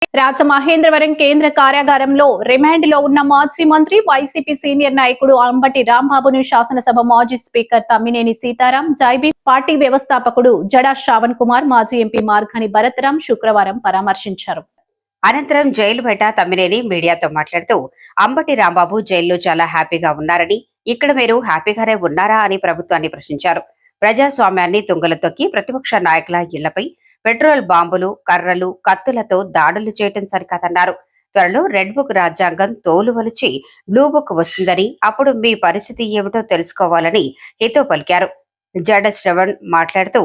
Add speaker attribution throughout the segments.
Speaker 1: రాజమహేంద్రవరం కేంద్ర కార్యాగారంలో రిమాండ్లో ఉన్న మాజీ మంత్రి వైసీపీ సీనియర్ నాయకుడు అంబటి రాంబాబును శాసనసభ మాజీ స్పీకర్ తమ్మినేని సీతారాం, జైబీ పార్టీ వ్యవస్థాపకుడు జడా శ్రావణ్ కుమార్, మాజీ ఎంపీ మార్గాని భరతరాం శుక్రవారం పరామర్శించారు.
Speaker 2: అనంతరం జైలు బయట తమ్మినేని మీడియాతో మాట్లాడుతూ అంబటి రాంబాబు జైల్లో చాలా హ్యాపీగా ఉన్నారని, ఇక్కడ మీరు హ్యాపీగానే ఉన్నారా అని ప్రభుత్వాన్ని ప్రశ్నించారు. ప్రజాస్వామ్యాన్ని తుంగలు తొక్కి ప్రతిపక్ష నాయకుల ఇళ్లపై పెట్రోల్ బాంబులు, కర్రలు, కత్తులతో దాడులు చేయటం సరికాదన్నారు. త్వరలో రెడ్ బుక్ రాజ్యాంగం తోలు వలిచి బ్లూ బుక్ వస్తుందని, అప్పుడు మీ పరిస్థితి ఏమిటో తెలుసుకోవాలని హితో పలికారు. జడ శ్రవణ్ మాట్లాడుతూ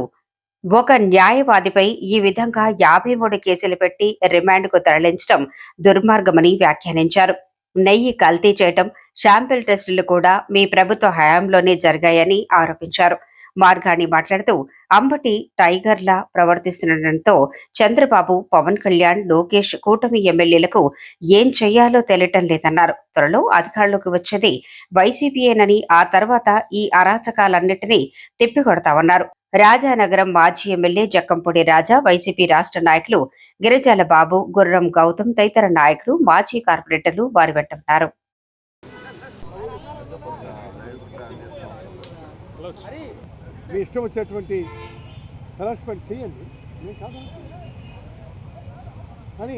Speaker 2: ఒక న్యాయవాదిపై ఈ విధంగా 53 కేసులు పెట్టి రిమాండ్కు తరలించడం దుర్మార్గమని వ్యాఖ్యానించారు. నెయ్యి కల్తీ చేయటం, శాంపిల్ టెస్టులు కూడా మీ ప్రభుత్వ హయాంలోనే జరిగాయని ఆరోపించారు. మార్గాని మాట్లాడుతూ అంబటి టైగర్లా ప్రవర్తిస్తుండటంతో చంద్రబాబు, పవన్ కళ్యాణ్, లోకేష్ కూటమి ఎమ్మెల్యేలకు ఏం చెయ్యాలో తెలియటం లేదన్నారు. త్వరలో అధికారంలోకి వచ్చేది వైసీపీయేనని, ఆ తర్వాత ఈ అరాచకాలన్నిటినీ తిప్పికొడతామన్నారు. రాజానగరం మాజీ ఎమ్మెల్యే జక్కంపూడి రాజా, వైసీపీ రాష్ట్ర నాయకులు గిరిజాల బాబు, గుర్రం గౌతమ్ తదితర నాయకులు, మాజీ కార్పొరేటర్లు వారి వెంట ఉన్నారు.
Speaker 3: మీ ఇష్టం వచ్చేటువంటి హెరాస్మెంట్ చేయండి, నేను కాదు. కానీ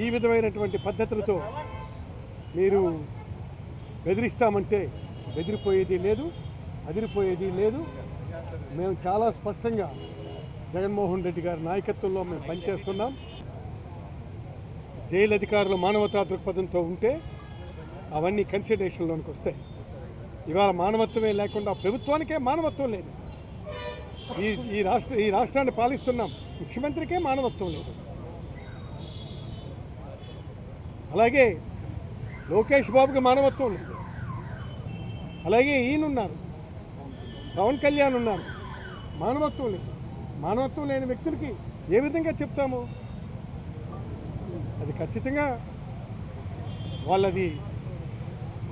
Speaker 3: ఈ విధమైనటువంటి పద్ధతులతో మీరు బెదిరిస్తామంటే బెదిరిపోయేది లేదు, అదిరిపోయేది లేదు. మేము చాలా స్పష్టంగా జగన్మోహన్ రెడ్డి గారి నాయకత్వంలో మేము పనిచేస్తున్నాం. జైలు అధికారులు మానవతా దృక్పథంతో ఉంటే అవన్నీ కన్సిడరేషన్లోనికి వస్తాయి. ఇవాళ మానవత్వమే లేకుండా ప్రభుత్వానికే మానవత్వం లేదు. ఈ రాష్ట్రాన్ని పాలిస్తున్నాం, ముఖ్యమంత్రికే మానవత్వం లేదు. అలాగే లోకేష్ బాబుకి మానవత్వం లేదు. అలాగే ఈయనున్నారు, పవన్ కళ్యాణ్ ఉన్నారు, మానవత్వం లేదు. మానవత్వం లేని వ్యక్తులకి ఏ విధంగా చెప్తాము? అది ఖచ్చితంగా వాళ్ళది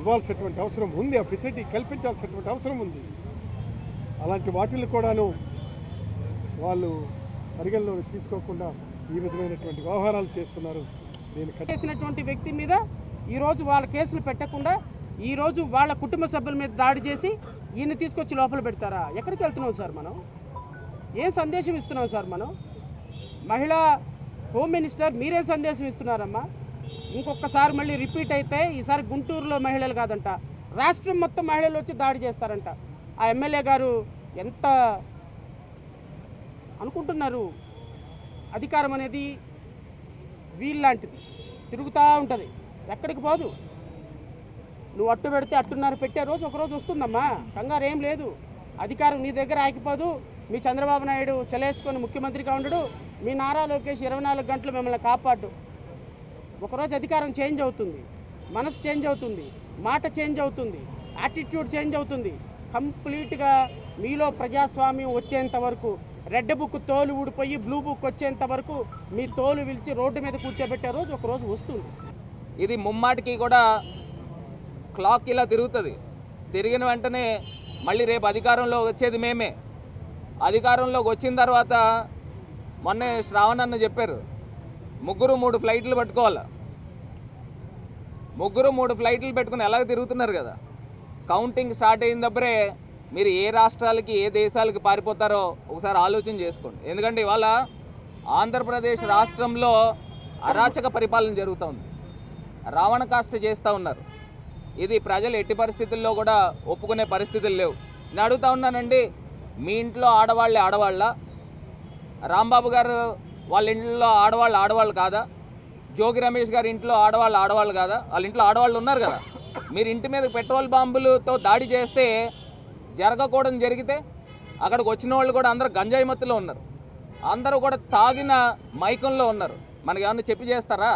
Speaker 3: ఇవ్వాల్సినటువంటి అవసరం ఉంది, ఆ ఫెసిలిటీ కల్పించాల్సినటువంటి అవసరం ఉంది. అలాంటి వాటిని కూడాను వాళ్ళు పరిగణలోకి తీసుకోకుండా ఈ విధమైనటువంటి వ్యవహారాలు చేస్తున్నారు.
Speaker 4: చేసినటువంటి వ్యక్తి మీద ఈరోజు వాళ్ళ కేసులు పెట్టకుండా ఈరోజు వాళ్ళ కుటుంబ సభ్యుల మీద దాడి చేసి ఈయన తీసుకొచ్చి లోపల పెడతారా? ఎక్కడికి వెళ్తున్నాం సార్? మనం ఏం సందేశం ఇస్తున్నాం సార్? మనం మహిళా హోమ్ మినిస్టర్ మీరేం సందేశం ఇస్తున్నారమ్మా? ఇంకొకసారి మళ్ళీ రిపీట్ అయితే ఈసారి గుంటూరులో మహిళలు కాదంట, రాష్ట్రం మొత్తం మహిళలు వచ్చి దాడి చేస్తారంట. ఆ ఎమ్మెల్యే గారు ఎంత అనుకుంటున్నారు? అధికారం అనేది వీళ్ళలాంటిది, తిరుగుతూ ఉంటుంది, ఎక్కడికి పోదు. నువ్వు అట్టు పెడితే అట్టున్నర పెట్టే రోజు ఒకరోజు వస్తుందమ్మా, కంగారు ఏం లేదు. అధికారం నీ దగ్గర ఆగిపోదు. మీ చంద్రబాబు నాయుడు సెలేసుకొని ముఖ్యమంత్రిగా ఉండడు, మీ నారా లోకేష్ 24 గంటలు మిమ్మల్ని కాపాడు. ఒకరోజు అధికారం చేంజ్ అవుతుంది, మనసు చేంజ్ అవుతుంది, మాట చేంజ్ అవుతుంది, యాటిట్యూడ్ చేంజ్ అవుతుంది. కంప్లీట్గా మీలో ప్రజాస్వామ్యం వచ్చేంత వరకు, రెడ్ బుక్ తోలు ఊడిపోయి బ్లూ బుక్ వచ్చేంత వరకు మీ తోలు విలిచి రోడ్డు మీద కూర్చోబెట్టే రోజు ఒకరోజు వస్తుంది.
Speaker 5: ఇది ముమ్మాటికి కూడా క్లాక్ ఇలా తిరుగుతుంది. తిరిగిన వెంటనే మళ్ళీ రేపు అధికారంలో వచ్చేది మేమే. అధికారంలోకి వచ్చిన తర్వాత మొన్నే శ్రావణ్ అన్న చెప్పారు, 3 ఫ్లైట్లు పట్టుకోవాలి. 3 ఫ్లైట్లు పెట్టుకుని ఎలాగ తిరుగుతున్నారు కదా. కౌంటింగ్ స్టార్ట్ అయినప్పుడే మీరు ఏ రాష్ట్రాలకి ఏ దేశాలకి పారిపోతారో ఒకసారి ఆలోచన చేసుకోండి. ఎందుకంటే ఇవాళ ఆంధ్రప్రదేశ్ రాష్ట్రంలో అరాచక పరిపాలన జరుగుతూ రావణ కాష్ట చేస్తూ ఉన్నారు. ఇది ప్రజలు ఎట్టి పరిస్థితుల్లో కూడా ఒప్పుకునే పరిస్థితులు లేవు. నేను అడుగుతా ఉన్నానండి, మీ ఇంట్లో ఆడవాళ్ళ రాంబాబు గారు వాళ్ళ ఇంట్లో ఆడవాళ్ళు కాదా? జోగి రమేష్ గారి ఇంట్లో ఆడవాళ్ళు కాదా? వాళ్ళ ఇంట్లో ఆడవాళ్ళు ఉన్నారు కదా. మీరు ఇంటి మీద పెట్రోల్ బాంబులతో దాడి చేస్తే జరగకూడదు జరిగితే అక్కడికి వచ్చిన వాళ్ళు కూడా అందరూ గంజాయి మత్తులో ఉన్నారు, అందరూ కూడా తాగిన మైకంలో ఉన్నారు. మనకి ఏమన్నా చెప్పి చేస్తారా?